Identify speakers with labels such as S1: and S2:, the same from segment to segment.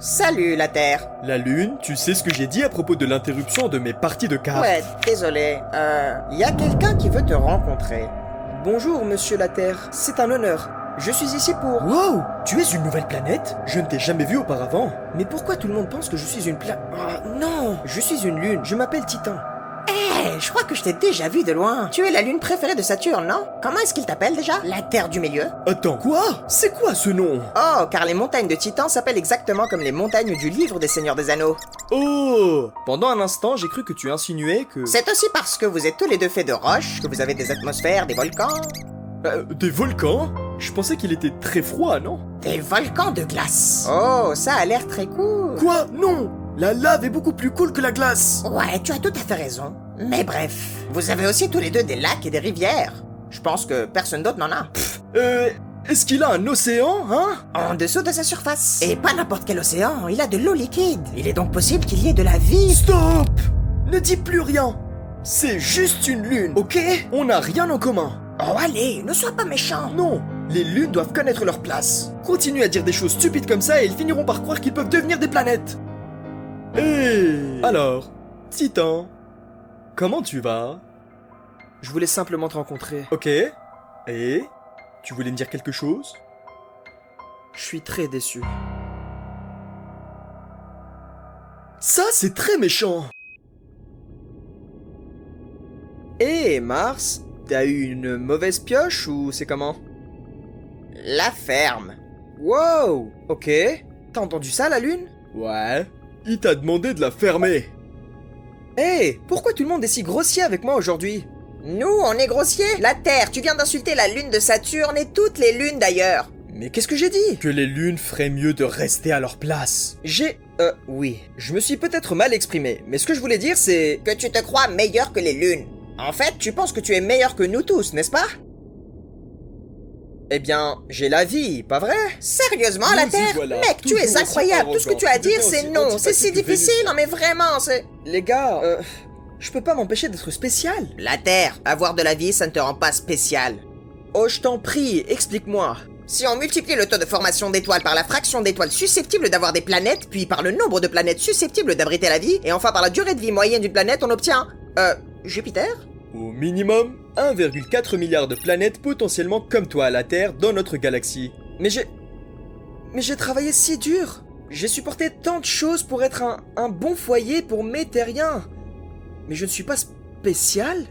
S1: Salut la Terre.
S2: La Lune, tu sais ce que j'ai dit à propos de l'interruption de mes parties de cartes?
S1: Ouais, désolé. Y a quelqu'un qui veut te rencontrer.
S3: Bonjour, monsieur la Terre. C'est un honneur. Je suis ici pour...
S2: Wow! Tu es une nouvelle planète? Je ne t'ai jamais vu auparavant.
S3: Mais pourquoi tout le monde pense que je suis une planète? Oh, non! Je suis une lune. Je m'appelle Titan.
S1: Je crois que je t'ai déjà vu de loin. Tu es la lune préférée de Saturne, non? Comment est-ce qu'il t'appelle déjà? La Terre du Milieu?
S2: Attends, quoi? C'est quoi ce nom?
S1: Oh, car les montagnes de Titan s'appellent exactement comme les montagnes du livre des Seigneurs des Anneaux.
S2: Oh! Pendant un instant, j'ai cru que tu insinuais que...
S1: C'est aussi parce que vous êtes tous les deux faits de roches, que vous avez des atmosphères, des volcans...
S2: Des volcans? Je pensais qu'il était très froid, non?
S1: Des volcans de glace. Oh, ça a l'air très cool.
S2: Quoi? Non! La lave est beaucoup plus cool que la glace!
S1: Ouais, tu as tout à fait raison. Mais bref, vous avez aussi tous les deux des lacs et des rivières. Je pense que personne d'autre n'en a.
S2: Est-ce qu'il a un océan, hein?
S1: En dessous de sa surface. Et pas n'importe quel océan, il a de l'eau liquide. Il est donc possible qu'il y ait de la vie.
S2: Stop! Ne dis plus rien! C'est juste une lune, ok? On n'a rien en commun.
S1: Oh allez, ne sois pas méchant.
S2: Non, les lunes doivent connaître leur place. Continue à dire des choses stupides comme ça et ils finiront par croire qu'ils peuvent devenir des planètes. Alors, Titan, comment tu vas?
S3: Je voulais simplement te rencontrer.
S2: Ok. Et? Tu voulais me dire quelque chose?
S3: Je suis très déçu.
S2: Ça, c'est très méchant.
S3: Mars, t'as eu une mauvaise pioche ou c'est comment?
S1: La ferme.
S3: Wow, ok. T'as entendu ça, la lune?
S2: Ouais. Il t'a demandé de la fermer.
S3: Pourquoi tout le monde est si grossier avec moi aujourd'hui?
S1: Nous, on est grossiers. La Terre, tu viens d'insulter la lune de Saturne et toutes les lunes d'ailleurs.
S3: Mais qu'est-ce que j'ai dit?
S2: Que les lunes feraient mieux de rester à leur place.
S3: Oui. Je me suis peut-être mal exprimé, mais ce que je voulais dire c'est...
S1: Que tu te crois meilleur que les lunes. En fait, tu penses que tu es meilleur que nous tous, n'est-ce pas?
S3: Eh bien, j'ai la vie, pas vrai?
S1: Sérieusement, la
S2: Nous y
S1: Terre?
S2: voilà,
S1: Mec, tu es
S2: toujours aussi
S1: incroyable. Tout ce que tu as à
S2: arrogant.
S1: dire,
S2: Toujours
S1: c'est
S2: aussi
S1: non. C'est si
S2: antipathique que
S1: difficile,
S2: Vénus.
S1: non mais vraiment, c'est...
S3: Les gars, je peux pas m'empêcher d'être spécial.
S1: La Terre, avoir de la vie, ça ne te rend pas spécial.
S3: Oh, je t'en prie, explique-moi.
S1: Si on multiplie le taux de formation d'étoiles par la fraction d'étoiles susceptibles d'avoir des planètes, puis par le nombre de planètes susceptibles d'abriter la vie, et enfin par la durée de vie moyenne d'une planète, on obtient... Jupiter?
S2: Au minimum, 1,4 milliard de planètes potentiellement comme toi à la Terre dans notre galaxie.
S3: Mais j'ai travaillé si dur. J'ai supporté tant de choses pour être un bon foyer pour mes terriens. Mais je ne suis pas spécial?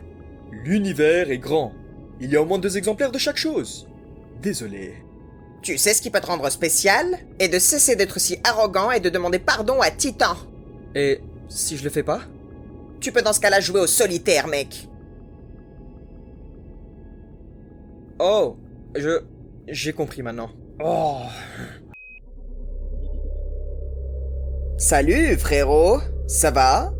S2: L'univers est grand. Il y a au moins 2 exemplaires de chaque chose. Désolé.
S1: Tu sais ce qui peut te rendre spécial? Et de cesser d'être si arrogant et de demander pardon à Titan.
S3: Et si je le fais pas?
S1: Tu peux dans ce cas-là jouer au solitaire, mec.
S3: Oh, j'ai compris maintenant.
S1: Oh. Salut, frérot. Ça va?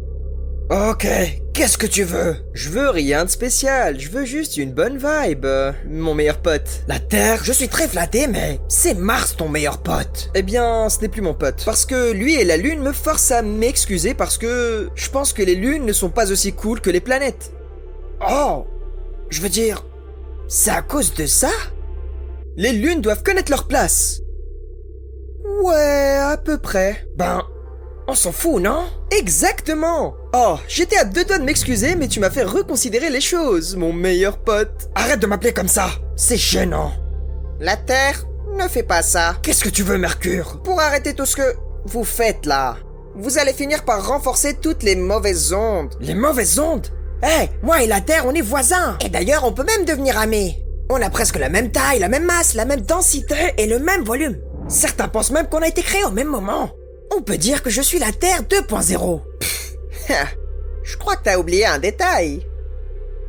S3: Ok, qu'est-ce que tu veux? Je veux rien de spécial, je veux juste une bonne vibe, mon meilleur pote.
S1: La Terre, je suis très flatté, mais c'est Mars ton meilleur pote.
S3: Eh bien, ce n'est plus mon pote. Parce que lui et la Lune me forcent à m'excuser parce que je pense que les lunes ne sont pas aussi cool que les planètes.
S1: Oh, je veux dire, c'est à cause de ça?
S3: Les lunes doivent connaître leur place. Ouais, à peu près.
S1: Ben, on s'en fout, non?
S3: Exactement. Oh, j'étais à 2 doigts de m'excuser, mais tu m'as fait reconsidérer les choses, mon meilleur pote.
S1: Arrête de m'appeler comme ça, c'est gênant. La Terre ne fait pas ça.
S3: Qu'est-ce que tu veux, Mercure?
S1: Pour arrêter tout ce que vous faites là, vous allez finir par renforcer toutes les mauvaises ondes.
S3: Les mauvaises ondes?
S1: Moi et la Terre, on est voisins. Et d'ailleurs, on peut même devenir amis. On a presque la même taille, la même masse, la même densité et le même volume. Certains pensent même qu'on a été créés au même moment. On peut dire que je suis la Terre 2.0. Je crois que t'as oublié un détail.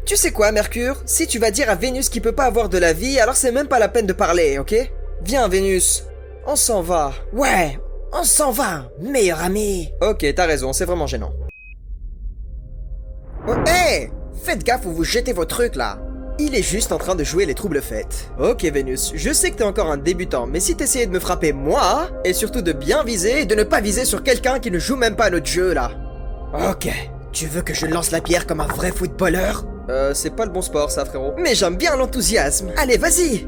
S3: Tu sais quoi, Mercure? Si tu vas dire à Vénus qu'il peut pas avoir de la vie, alors c'est même pas la peine de parler, ok? Viens, Vénus. On s'en va.
S1: Ouais, on s'en va, meilleur ami.
S3: Ok, t'as raison, c'est vraiment gênant.
S1: Oh, faites gaffe où vous jetez vos trucs là.
S3: Il est juste en train de jouer les troubles fêtes. Ok, Vénus, je sais que t'es encore un débutant, mais si t'essayais de me frapper moi, et surtout de bien viser, et de ne pas viser sur quelqu'un qui ne joue même pas à notre jeu là.
S1: Ok, tu veux que je lance la pierre comme un vrai footballeur?
S3: C'est pas le bon sport ça, frérot. Mais j'aime bien l'enthousiasme.
S1: Allez, vas-y.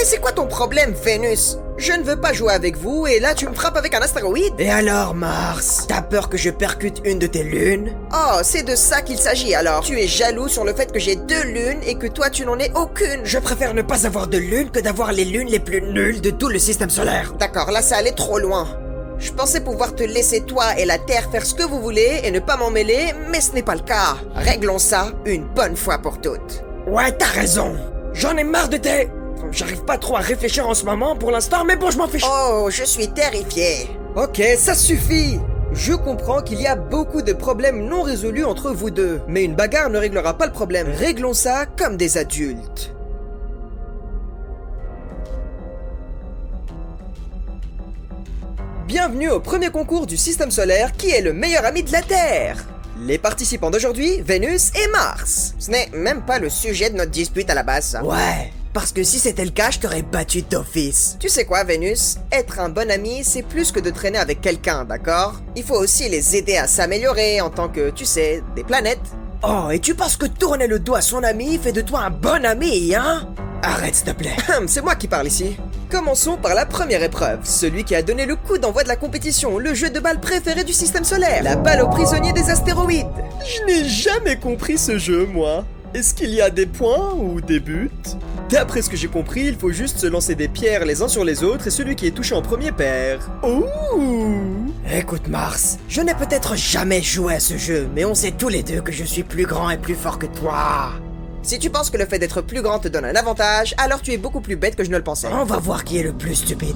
S3: Mais c'est quoi ton problème, Vénus? Je ne veux pas jouer avec vous et là tu me frappes avec un astéroïde?
S1: Et alors, Mars? T'as peur que je percute une de tes lunes?
S3: Oh, c'est de ça qu'il s'agit alors. Tu es jaloux sur le fait que j'ai 2 lunes et que toi tu n'en aies aucune.
S1: Je préfère ne pas avoir de lune que d'avoir les lunes les plus nulles de tout le système solaire.
S3: D'accord, là ça allait trop loin. Je pensais pouvoir te laisser toi et la Terre faire ce que vous voulez et ne pas m'en mêler, mais ce n'est pas le cas. Réglons ça une bonne fois pour toutes.
S1: Ouais, t'as raison. J'en ai marre de tes... J'arrive pas trop à réfléchir en ce moment pour l'instant, mais bon, je m'en fiche.
S3: Oh, je suis terrifié.
S4: Ok, ça suffit. Je comprends qu'il y a beaucoup de problèmes non résolus entre vous deux, mais une bagarre ne réglera pas le problème. Réglons ça comme des adultes. Bienvenue au premier concours du système solaire qui est le meilleur ami de la Terre. Les participants d'aujourd'hui, Vénus et Mars.
S3: Ce n'est même pas le sujet de notre dispute à la base, ça.
S1: Ouais, parce que si c'était le cas, je t'aurais battu d'office.
S3: Tu sais quoi, Vénus? Être un bon ami, c'est plus que de traîner avec quelqu'un, d'accord? Il faut aussi les aider à s'améliorer en tant que, tu sais, des planètes.
S1: Oh, et tu penses que tourner le dos à son ami fait de toi un bon ami, hein? Arrête, s'il te plaît.
S4: C'est moi qui parle ici. Commençons par la première épreuve, celui qui a donné le coup d'envoi de la compétition, le jeu de balle préféré du système solaire, la balle aux prisonniers des astéroïdes.
S2: Je n'ai jamais compris ce jeu, moi. Est-ce qu'il y a des points ou des buts? D'après ce que j'ai compris, il faut juste se lancer des pierres les uns sur les autres et celui qui est touché en premier perd. Ouh!
S1: Écoute, Mars, je n'ai peut-être jamais joué à ce jeu, mais on sait tous les deux que je suis plus grand et plus fort que toi.
S3: Si tu penses que le fait d'être plus grand te donne un avantage, alors tu es beaucoup plus bête que je ne le pensais.
S1: On va voir qui est le plus stupide.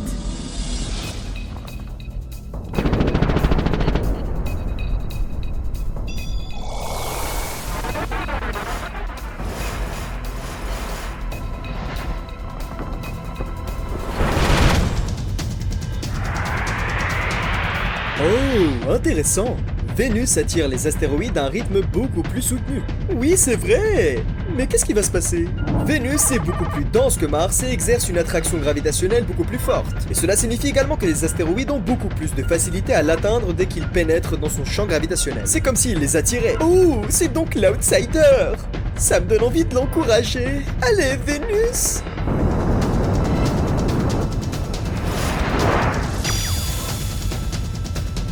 S2: Oh, intéressant. Vénus attire les astéroïdes à un rythme beaucoup plus soutenu. Oui, c'est vrai. Mais qu'est-ce qui va se passer? Vénus est beaucoup plus dense que Mars et exerce une attraction gravitationnelle beaucoup plus forte. Et cela signifie également que les astéroïdes ont beaucoup plus de facilité à l'atteindre dès qu'ils pénètrent dans son champ gravitationnel. C'est comme s'il les attirait. Oh, c'est donc l'outsider. Ça me donne envie de l'encourager. Allez, Vénus!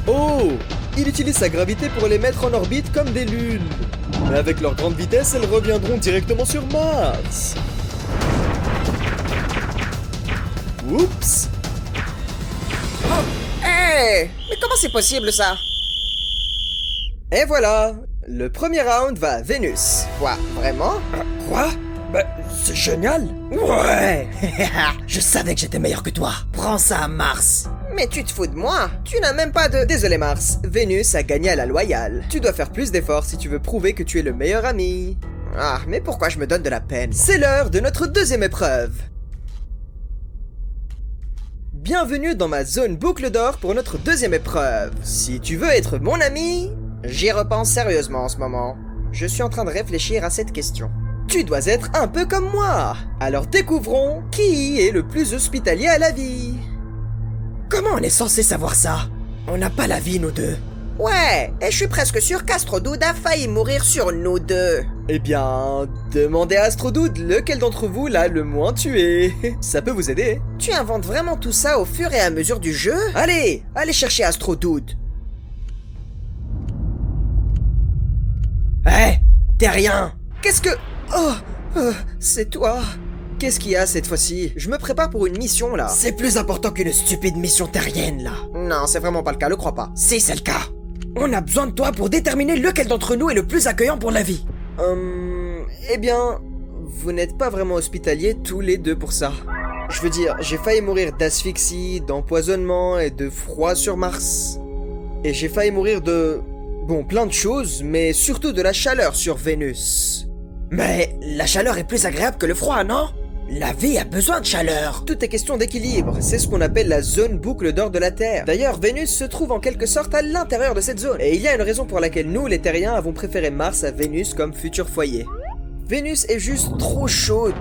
S2: Oh! Il utilise sa gravité pour les mettre en orbite comme des lunes. Mais avec leur grande vitesse, elles reviendront directement sur Mars. Oups!
S3: Hey! Mais comment c'est possible, ça?
S4: Et voilà, le premier round va à Vénus.
S3: Quoi, vraiment?
S1: Quoi? Bah, c'est génial. Ouais. Je savais que j'étais meilleur que toi. Prends ça, Mars.
S3: Mais tu te fous de moi? Tu n'as même pas de...
S4: Désolé Mars, Vénus a gagné à la loyale. Tu dois faire plus d'efforts si tu veux prouver que tu es le meilleur ami.
S3: Ah, mais pourquoi je me donne de la peine?
S4: C'est l'heure de notre deuxième épreuve. Bienvenue dans ma zone boucle d'or pour notre deuxième épreuve. Si tu veux être mon ami...
S3: J'y repense sérieusement en ce moment. Je suis en train de réfléchir à cette question.
S4: Tu dois être un peu comme moi. Alors découvrons qui est le plus hospitalier à la vie.
S1: Comment on est censé savoir ça? On n'a pas la vie, nous deux.
S3: Ouais, et je suis presque sûr qu'Astrodude a failli mourir sur nous deux.
S4: Eh bien, demandez à Astrodude lequel d'entre vous l'a le moins tué. Ça peut vous aider.
S3: Tu inventes vraiment tout ça au fur et à mesure du jeu?
S4: Allez chercher Astrodude.
S1: Hé, t'es rien.
S4: Qu'est-ce que... Oh, c'est toi. Qu'est-ce qu'il y a cette fois-ci? Je me prépare pour une mission, là.
S1: C'est plus important qu'une stupide mission terrienne, là.
S3: Non, c'est vraiment pas le cas, le crois pas.
S1: Si, c'est le cas. On a besoin de toi pour déterminer lequel d'entre nous est le plus accueillant pour la vie.
S4: Eh bien, vous n'êtes pas vraiment hospitaliers tous les deux pour ça. Je veux dire, j'ai failli mourir d'asphyxie, d'empoisonnement et de froid sur Mars. Et j'ai failli mourir de... Bon, plein de choses, mais surtout de la chaleur sur Vénus.
S1: Mais la chaleur est plus agréable que le froid, non? La vie a besoin de chaleur.
S4: Tout est question d'équilibre, c'est ce qu'on appelle la zone boucle d'or de la Terre. D'ailleurs, Vénus se trouve en quelque sorte à l'intérieur de cette zone. Et il y a une raison pour laquelle nous, les Terriens, avons préféré Mars à Vénus comme futur foyer. Vénus est juste trop chaude.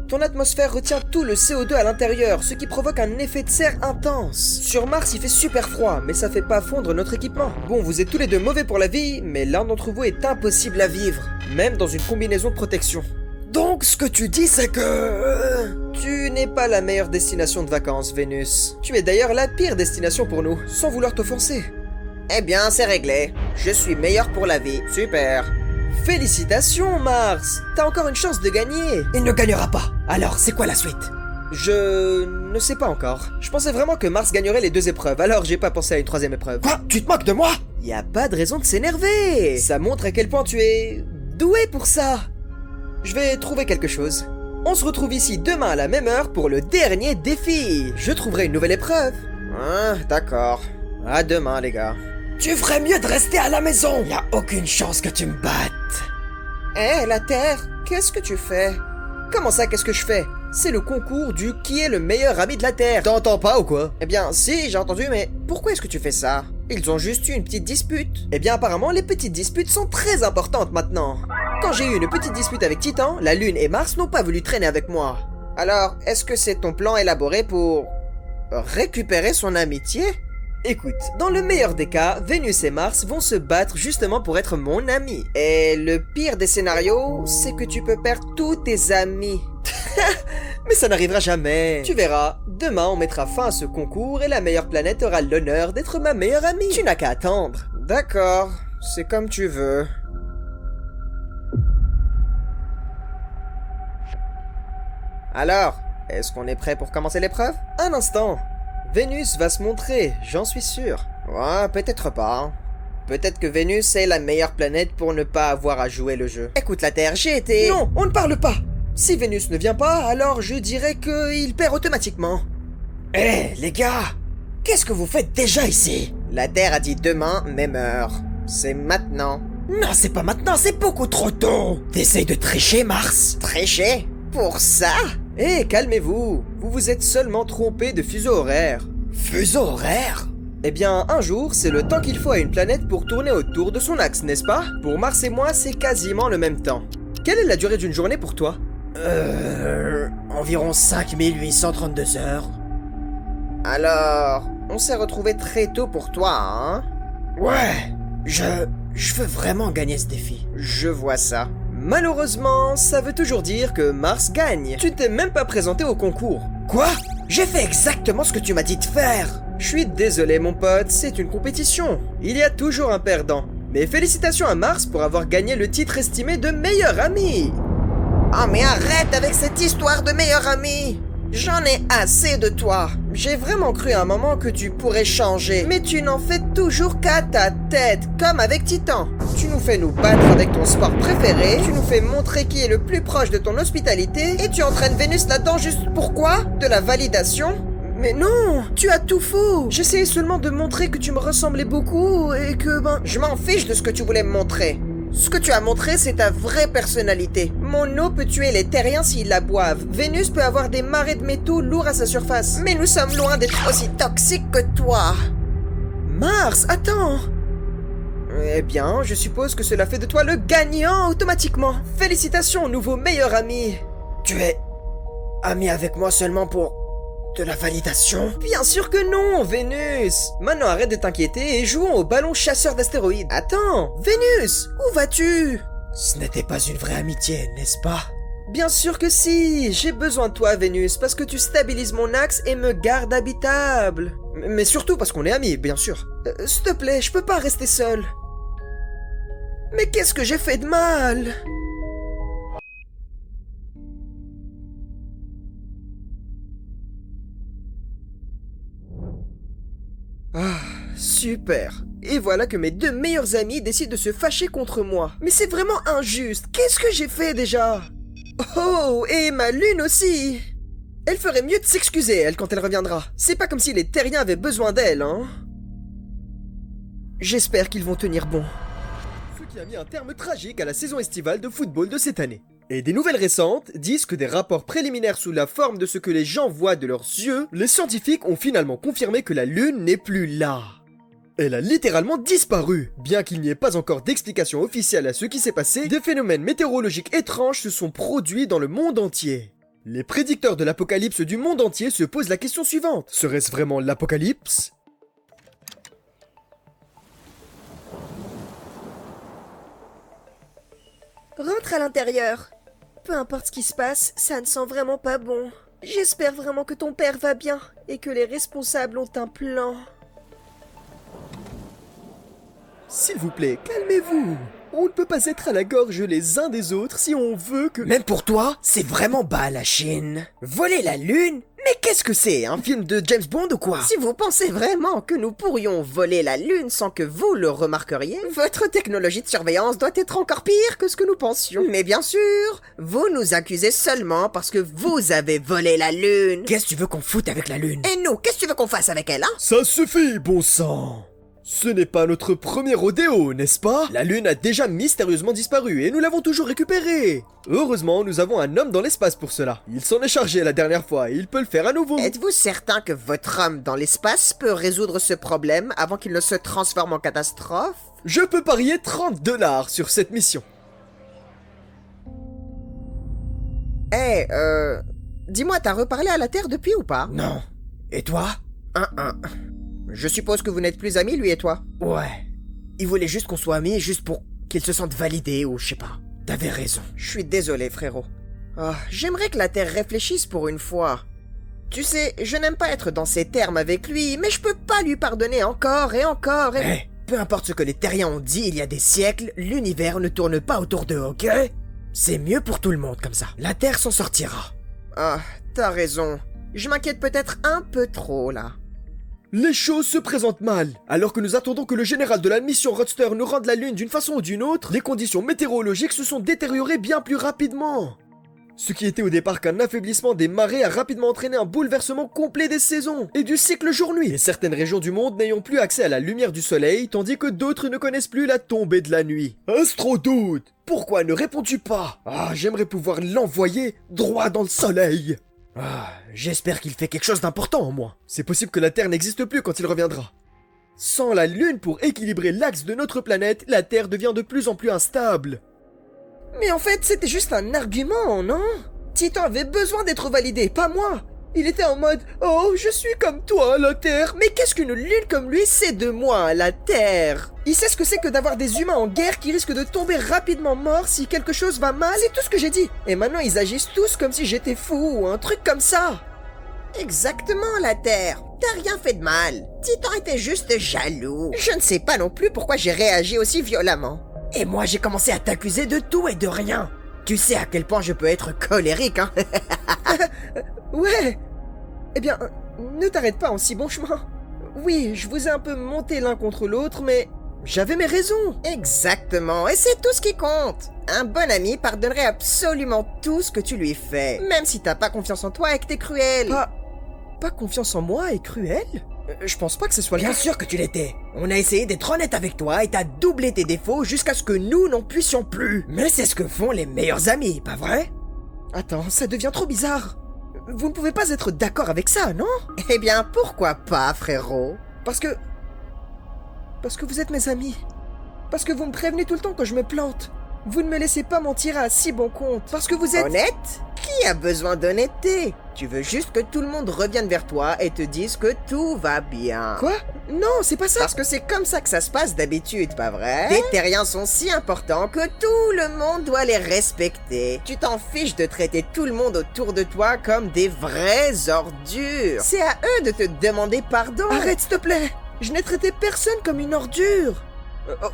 S4: Ton atmosphère retient tout le CO2 à l'intérieur, ce qui provoque un effet de serre intense. Sur Mars, il fait super froid, mais ça fait pas fondre notre équipement. Bon, vous êtes tous les deux mauvais pour la vie, mais l'un d'entre vous est impossible à vivre, même dans une combinaison de protection.
S1: Donc, ce que tu dis, c'est que...
S3: Tu
S4: n'est pas la meilleure destination de vacances, Vénus. Tu es d'ailleurs la pire destination pour nous, sans vouloir t'offenser.
S3: Eh bien, c'est réglé. Je suis meilleur pour la vie. Super.
S4: Félicitations, Mars. T'as encore une chance de gagner.
S1: Il ne gagnera pas. Alors, c'est quoi la suite?
S4: Je ne sais pas encore. Je pensais vraiment que Mars gagnerait les 2 épreuves, alors j'ai pas pensé à une 3e épreuve.
S1: Quoi? Tu te moques de moi?
S4: Y a pas de raison de s'énerver. Ça montre à quel point tu es doué pour ça. Je vais trouver quelque chose. On se retrouve ici demain à la même heure pour le dernier défi. Je trouverai une nouvelle épreuve.
S3: Ah, d'accord. À demain, les gars.
S1: Tu ferais mieux de rester à la maison. Y a aucune chance que tu me battes.
S4: Hé, la Terre, qu'est-ce que tu fais? Comment ça, qu'est-ce que je fais? C'est le concours du qui est le meilleur ami de la Terre.
S3: T'entends pas ou quoi?
S4: Eh bien, si, j'ai entendu, mais pourquoi est-ce que tu fais ça? Ils ont juste eu une petite dispute. Eh bien, apparemment, les petites disputes sont très importantes maintenant. Quand j'ai eu une petite dispute avec Titan, la Lune et Mars n'ont pas voulu traîner avec moi. Alors, est-ce que c'est ton plan élaboré pour récupérer son amitié? Écoute, dans le meilleur des cas, Vénus et Mars vont se battre justement pour être mon ami. Et le pire des scénarios, c'est que tu peux perdre tous tes amis. Mais ça n'arrivera jamais. Tu verras, demain on mettra fin à ce concours et la meilleure planète aura l'honneur d'être ma meilleure amie. Tu n'as qu'à attendre.
S3: D'accord, c'est comme tu veux. Alors, est-ce qu'on est prêt pour commencer l'épreuve?
S4: Un instant. Vénus va se montrer, j'en suis sûr.
S3: Ouais, peut-être pas. Peut-être que Vénus est la meilleure planète pour ne pas avoir à jouer le jeu.
S4: Écoute la Terre, j'ai été... Non, on ne parle pas. Si Vénus ne vient pas, alors je dirais qu'il perd automatiquement.
S1: Hé, les gars, qu'est-ce que vous faites déjà ici?
S3: La Terre a dit demain, même heure. C'est maintenant.
S1: Non, c'est pas maintenant, c'est beaucoup trop tôt. T'essayes de tricher, Mars?
S3: Tricher? Pour ça?
S4: Hé, calmez-vous. Vous vous êtes seulement trompé de fuseau horaire.
S1: Fuseau horaire?
S4: Eh bien, un jour, c'est le temps qu'il faut à une planète pour tourner autour de son axe, n'est-ce pas? Pour Mars et moi, c'est quasiment le même temps. Quelle est la durée d'une journée pour toi?
S1: Environ 5832 heures.
S3: Alors, on s'est retrouvés très tôt pour toi, hein?
S1: Ouais, je veux vraiment gagner ce défi.
S3: Je vois ça.
S4: Malheureusement, ça veut toujours dire que Mars gagne. Tu ne t'es même pas présenté au concours.
S1: Quoi? J'ai fait exactement ce que tu m'as dit de faire.
S4: Je suis désolé mon pote, c'est une compétition. Il y a toujours un perdant. Mais félicitations à Mars pour avoir gagné le titre estimé de meilleur ami.
S3: Oh mais arrête avec cette histoire de meilleur ami. J'en ai assez de toi.
S4: J'ai vraiment cru à un moment que tu pourrais changer, mais tu n'en fais toujours qu'à ta tête, comme avec Titan. Tu nous fais nous battre avec ton sport préféré, tu nous fais montrer qui est le plus proche de ton hospitalité, et tu entraînes Vénus là-dedans juste pourquoi? De la validation? Mais non, tu as tout faux. J'essayais seulement de montrer que tu me ressemblais beaucoup et que
S3: je m'en fiche de ce que tu voulais me montrer. Ce que tu as montré, c'est ta vraie personnalité.
S4: Mon eau peut tuer les terriens s'ils la boivent. Vénus peut avoir des marées de métaux lourds à sa surface.
S3: Mais nous sommes loin d'être aussi toxiques que toi.
S4: Mars, attends. Eh bien, je suppose que cela fait de toi le gagnant automatiquement. Félicitations, nouveau meilleur ami.
S1: Tu es ami avec moi seulement pour de la validation?
S4: Bien sûr que non, Vénus. Maintenant arrête de t'inquiéter et jouons au ballon chasseur d'astéroïdes. Attends, Vénus, où vas-tu?
S1: Ce n'était pas une vraie amitié, n'est-ce pas?
S4: Bien sûr que si, j'ai besoin de toi Vénus parce que tu stabilises mon axe et me gardes habitable. Mais surtout parce qu'on est amis, bien sûr. S'il te plaît, je peux pas rester seul. Mais qu'est-ce que j'ai fait de mal? Ah, super. Et voilà que mes 2 meilleurs amis décident de se fâcher contre moi. Mais c'est vraiment injuste. Qu'est-ce que j'ai fait déjà? Oh, et ma lune aussi. Elle ferait mieux de s'excuser, elle, quand elle reviendra. C'est pas comme si les terriens avaient besoin d'elle, hein. J'espère qu'ils vont tenir bon.
S2: Ce qui a mis un terme tragique à la saison estivale de football de cette année. Et des nouvelles récentes disent que des rapports préliminaires sous la forme de ce que les gens voient de leurs yeux, les scientifiques ont finalement confirmé que la Lune n'est plus là. Elle a littéralement disparu. Bien qu'il n'y ait pas encore d'explication officielle à ce qui s'est passé, des phénomènes météorologiques étranges se sont produits dans le monde entier. Les prédicteurs de l'apocalypse du monde entier se posent la question suivante. Serait-ce vraiment l'apocalypse ?
S5: Rentre à l'intérieur. Peu importe ce qui se passe, ça ne sent vraiment pas bon.
S3: J'espère vraiment que ton père va bien et que les responsables ont un plan.
S2: S'il vous plaît, calmez-vous. On ne peut pas être à la gorge les uns des autres si on veut que...
S1: Même pour toi, c'est vraiment bas la Chine. Voler la lune? Mais qu'est-ce que c'est, un film de James Bond ou quoi?
S3: Si vous pensez vraiment que nous pourrions voler la Lune sans que vous le remarqueriez, votre technologie de surveillance doit être encore pire que ce que nous pensions. Mais bien sûr, vous nous accusez seulement parce que vous avez volé la Lune.
S1: Qu'est-ce que tu veux qu'on foute avec la lune?
S3: Et nous, qu'est-ce que tu veux qu'on fasse avec elle, hein?
S2: Ça suffit, bon sang. Ce n'est pas notre premier rodéo, n'est-ce pas? La Lune a déjà mystérieusement disparu et nous l'avons toujours récupérée. Heureusement, nous avons un homme dans l'espace pour cela. Il s'en est chargé la dernière fois et il peut le faire à nouveau.
S3: Êtes-vous certain que votre homme dans l'espace peut résoudre ce problème avant qu'il ne se transforme en catastrophe?
S2: Je peux parier $30 sur cette mission.
S3: Dis-moi, t'as reparlé à la Terre depuis ou pas?
S1: Non. Et toi?
S3: Je suppose que vous n'êtes plus amis, lui et toi?
S1: Ouais. Il voulait juste qu'on soit amis, juste pour qu'il se sente validé ou je sais pas. T'avais raison.
S3: Je suis désolé, frérot. J'aimerais que la Terre réfléchisse pour une fois. Tu sais, je n'aime pas être dans ces termes avec lui, mais je peux pas lui pardonner encore et encore et...
S1: Hey, peu importe ce que les terriens ont dit il y a des siècles, l'univers ne tourne pas autour d'eux, ok? C'est mieux pour tout le monde comme ça. La Terre s'en sortira.
S3: T'as raison. Je m'inquiète peut-être un peu trop, là.
S2: Les choses se présentent mal. Alors que nous attendons que le général de la mission Roadster nous rende la Lune d'une façon ou d'une autre, les conditions météorologiques se sont détériorées bien plus rapidement. Ce qui était au départ qu'un affaiblissement des marées a rapidement entraîné un bouleversement complet des saisons et du cycle jour-nuit. Et certaines régions du monde n'ayant plus accès à la lumière du soleil, tandis que d'autres ne connaissent plus la tombée de la nuit. Astrodoute, pourquoi ne réponds-tu pas? J'aimerais pouvoir l'envoyer droit dans le soleil.
S1: J'espère qu'il fait quelque chose d'important au moins.
S2: C'est possible que la Terre n'existe plus quand il reviendra. Sans la Lune pour équilibrer l'axe de notre planète, la Terre devient de plus en plus instable.
S3: Mais en fait, c'était juste un argument, non? Titan avait besoin d'être validé, pas moi. Il était en mode « Oh, je suis comme toi, la Terre !» Mais qu'est-ce qu'une lune comme lui sait de moi, la Terre? Il sait ce que c'est que d'avoir des humains en guerre qui risquent de tomber rapidement morts si quelque chose va mal, c'est tout ce que j'ai dit. Et maintenant, ils agissent tous comme si j'étais fou ou un truc comme ça. Exactement, la Terre. T'as rien fait de mal. Titan était juste jaloux. Je ne sais pas non plus pourquoi j'ai réagi aussi violemment.
S1: Et moi, j'ai commencé à t'accuser de tout et de rien. Tu sais à quel point je peux être colérique, hein?
S3: Ouais. Eh bien, ne t'arrête pas en si bon chemin. Oui, je vous ai un peu monté l'un contre l'autre, mais j'avais mes raisons. Exactement, et c'est tout ce qui compte. Un bon ami pardonnerait absolument tout ce que tu lui fais, même si t'as pas confiance en toi et que t'es cruel. Pas confiance en moi et cruel? Je pense pas que ce soit le cas.
S1: Bien sûr que tu l'étais. On a essayé d'être honnête avec toi et t'as doublé tes défauts jusqu'à ce que nous n'en puissions plus. Mais c'est ce que font les meilleurs amis, pas vrai?
S3: Attends, ça devient trop bizarre. Vous ne pouvez pas être d'accord avec ça, non? Eh bien, pourquoi pas, frérot? Parce que vous êtes mes amis. Parce que vous me prévenez tout le temps quand je me plante. Vous ne me laissez pas mentir à si bon compte. Parce que vous êtes... Honnête? Qui a besoin d'honnêteté? Tu veux juste que tout le monde revienne vers toi et te dise que tout va bien. Quoi? Non, c'est pas ça. Parce que c'est comme ça que ça se passe d'habitude, pas vrai? Les terriens sont si importants que tout le monde doit les respecter. Tu t'en fiches de traiter tout le monde autour de toi comme des vraies ordures. C'est à eux de te demander pardon. Arrête, s'il te plaît. Je n'ai traité personne comme une ordure.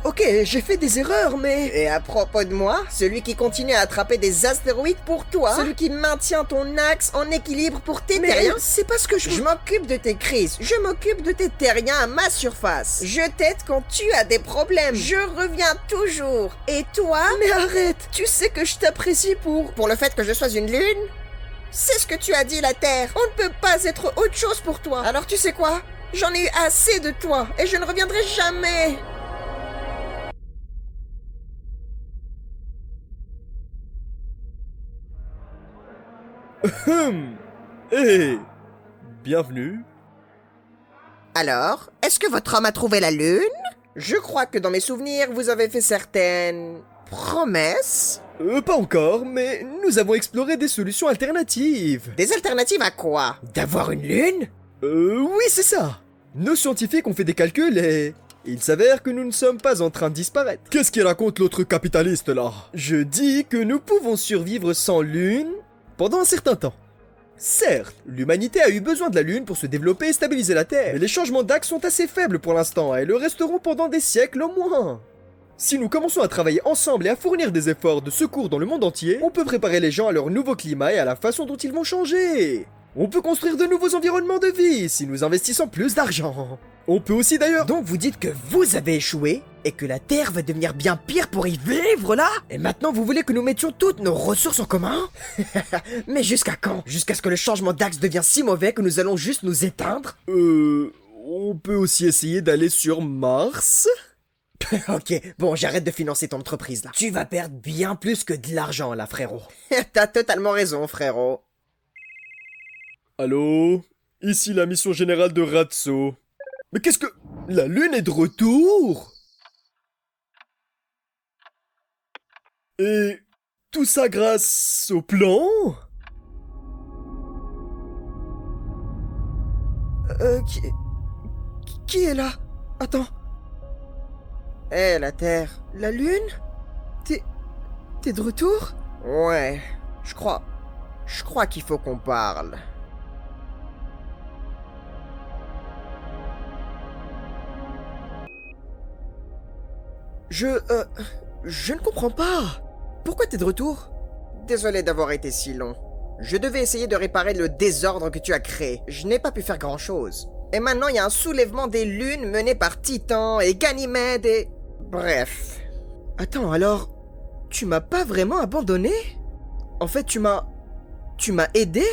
S3: Ok, j'ai fait des erreurs, mais... Et à propos de moi, celui qui continue à attraper des astéroïdes pour toi, celui qui maintient ton axe en équilibre pour tes terriens, c'est pas ce que je m'occupe de tes crises, je m'occupe de tes terriens à ma surface. Je t'aide quand tu as des problèmes, je reviens toujours. Et toi... Mais arrête, tu sais que je t'apprécie pour... Pour le fait que je sois une lune? C'est ce que tu as dit, la Terre. On ne peut pas être autre chose pour toi. Alors tu sais quoi? J'en ai eu assez de toi, et je ne reviendrai jamais.
S2: Bienvenue.
S3: Alors, est-ce que votre homme a trouvé la Lune? Je crois que dans mes souvenirs, vous avez fait certaines... promesses?
S2: Pas encore, mais nous avons exploré des solutions alternatives.
S3: Des alternatives à quoi?
S1: D'avoir une lune?
S2: Oui, c'est ça. Nos scientifiques ont fait des calculs et... il s'avère que nous ne sommes pas en train de disparaître. Qu'est-ce qu'il raconte l'autre capitaliste là? Je dis que nous pouvons survivre sans lune pendant un certain temps. Certes, l'humanité a eu besoin de la Lune pour se développer et stabiliser la Terre, mais les changements d'axe sont assez faibles pour l'instant et le resteront pendant des siècles au moins. Si nous commençons à travailler ensemble et à fournir des efforts de secours dans le monde entier, on peut préparer les gens à leur nouveau climat et à la façon dont ils vont changer. On peut construire de nouveaux environnements de vie si nous investissons plus d'argent. On peut aussi d'ailleurs...
S3: Donc vous dites que vous avez échoué et que la Terre va devenir bien pire pour y vivre là? Et maintenant vous voulez que nous mettions toutes nos ressources en commun? Mais jusqu'à quand? Jusqu'à ce que le changement d'axe devienne si mauvais que nous allons juste nous éteindre?
S2: On peut aussi essayer d'aller sur Mars?
S3: Ok, bon, j'arrête de financer ton entreprise là. Tu vas perdre bien plus que de l'argent là, frérot. T'as totalement raison, frérot.
S2: Allô? Ici la mission générale de Ratso. Mais qu'est-ce que... La Lune est de retour? Et... tout ça grâce au plan?
S3: Qui est là? Attends. La Terre. La Lune? T'es de retour? Ouais, je crois qu'il faut qu'on parle. Je ne comprends pas. Pourquoi t'es de retour? Désolé d'avoir été si long. Je devais essayer de réparer le désordre que tu as créé. Je n'ai pas pu faire grand-chose. Et maintenant, il y a un soulèvement des lunes mené par Titan et Ganymède et... Bref. Attends, alors... Tu m'as pas vraiment abandonné? En fait, tu m'as aidé?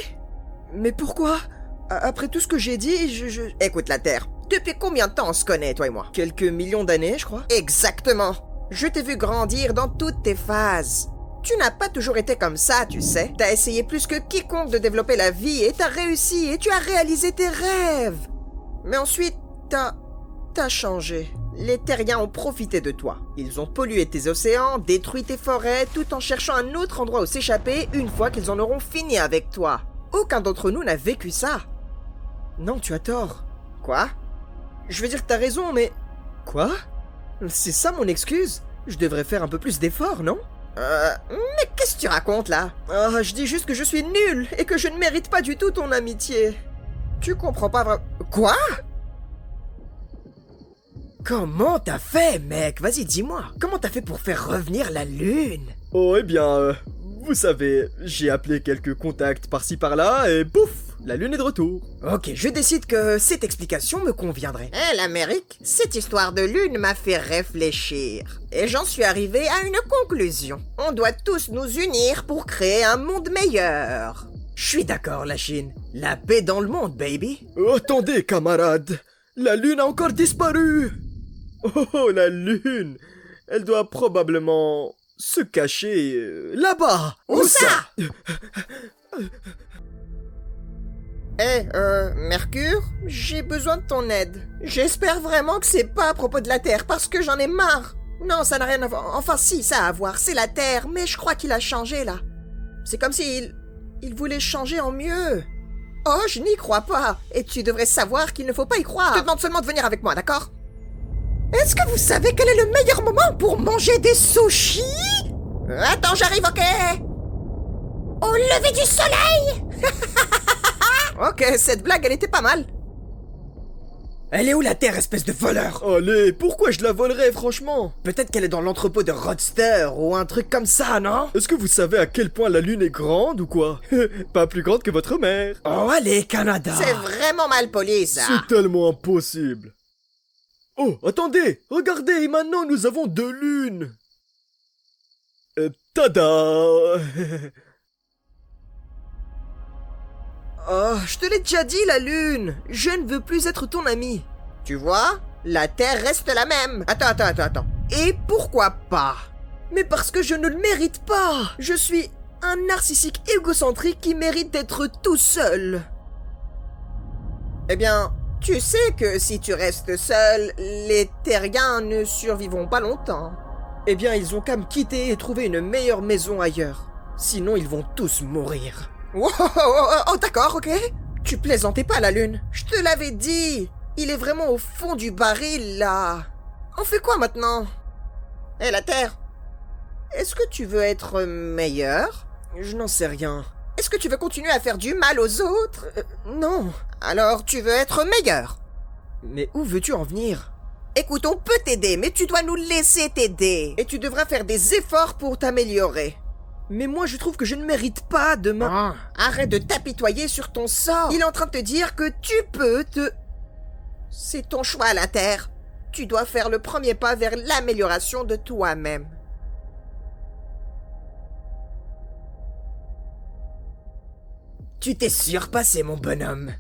S3: Mais pourquoi? Après tout ce que j'ai dit, Écoute, la Terre. Depuis combien de temps on se connaît, toi et moi? Quelques millions d'années, je crois. Exactement. Je t'ai vu grandir dans toutes tes phases. Tu n'as pas toujours été comme ça, tu sais. T'as essayé plus que quiconque de développer la vie et t'as réussi et tu as réalisé tes rêves. Mais ensuite, t'as changé. Les terriens ont profité de toi. Ils ont pollué tes océans, détruit tes forêts, tout en cherchant un autre endroit où s'échapper une fois qu'ils en auront fini avec toi. Aucun d'entre nous n'a vécu ça. Non, tu as tort. Quoi? Je veux dire que t'as raison, mais... Quoi? C'est ça mon excuse? Je devrais faire un peu plus d'efforts, non? Mais qu'est-ce que tu racontes, là? Je dis juste que je suis nul et que je ne mérite pas du tout ton amitié. Tu comprends pas vraiment... Quoi? Comment t'as fait, mec? Vas-y, dis-moi. Comment t'as fait pour faire revenir la Lune?
S2: Oh, eh bien, vous savez, j'ai appelé quelques contacts par-ci par-là et pouf, la Lune est de retour.
S3: Ok, je décide que cette explication me conviendrait. L'Amérique, cette histoire de Lune m'a fait réfléchir. Et j'en suis arrivé à une conclusion. On doit tous nous unir pour créer un monde meilleur. Je suis d'accord, la Chine. La paix dans le monde, baby.
S2: Attendez, camarades. La Lune a encore disparu. Oh, la Lune. Elle doit probablement se cacher là-bas.
S3: Où ça? Mercure, j'ai besoin de ton aide. J'espère vraiment que c'est pas à propos de la Terre, parce que j'en ai marre. Non, ça n'a rien à voir. Enfin, si, ça a à voir. C'est la Terre, mais je crois qu'il a changé, là. C'est comme s'il voulait changer en mieux. Oh, je n'y crois pas. Et tu devrais savoir qu'il ne faut pas y croire. Je te demande seulement de venir avec moi, d'accord? Est-ce que vous savez quel est le meilleur moment pour manger des sushis? Attends, j'arrive, ok? Au lever du soleil. Ok, cette blague, elle était pas mal. Elle est où la Terre, espèce de voleur?
S2: Allez, pourquoi je la volerais, franchement?
S3: Peut-être qu'elle est dans l'entrepôt de Roadster ou un truc comme ça, non?
S2: Est-ce que vous savez à quel point la Lune est grande ou quoi? Pas plus grande que votre mère.
S3: Oh, allez, Canada! C'est vraiment mal poli, ça.
S2: C'est tellement impossible. Oh, attendez, regardez, maintenant nous avons 2 lunes. Tada!
S3: Oh, je te l'ai déjà dit, la Lune. Je ne veux plus être ton ami. Tu vois, la Terre reste la même. Attends. Et pourquoi pas? Mais parce que je ne le mérite pas. Je suis un narcissique égocentrique qui mérite d'être tout seul. Eh bien, tu sais que si tu restes seul, les terriens ne survivront pas longtemps. Eh bien, ils ont qu'à me quitter et trouver une meilleure maison ailleurs. Sinon, ils vont tous mourir. Oh, d'accord, ok. Tu plaisantais pas, la Lune. Je te l'avais dit. Il est vraiment au fond du baril, là. On fait quoi maintenant? La Terre. Est-ce que tu veux être meilleur? Je n'en sais rien. Est-ce que tu veux continuer à faire du mal aux autres?
S1: Non.
S3: Alors tu veux être meilleur?
S1: Mais où veux-tu en venir?
S3: Écoute, on peut t'aider, mais tu dois nous laisser t'aider. Et tu devras faire des efforts pour t'améliorer.
S1: Mais moi, je trouve que je ne mérite pas de
S3: Arrête de t'apitoyer sur ton sort. Il est en train de te dire que tu peux te... C'est ton choix, la Terre. Tu dois faire le premier pas vers l'amélioration de toi-même.
S1: Tu t'es surpassé, mon bonhomme.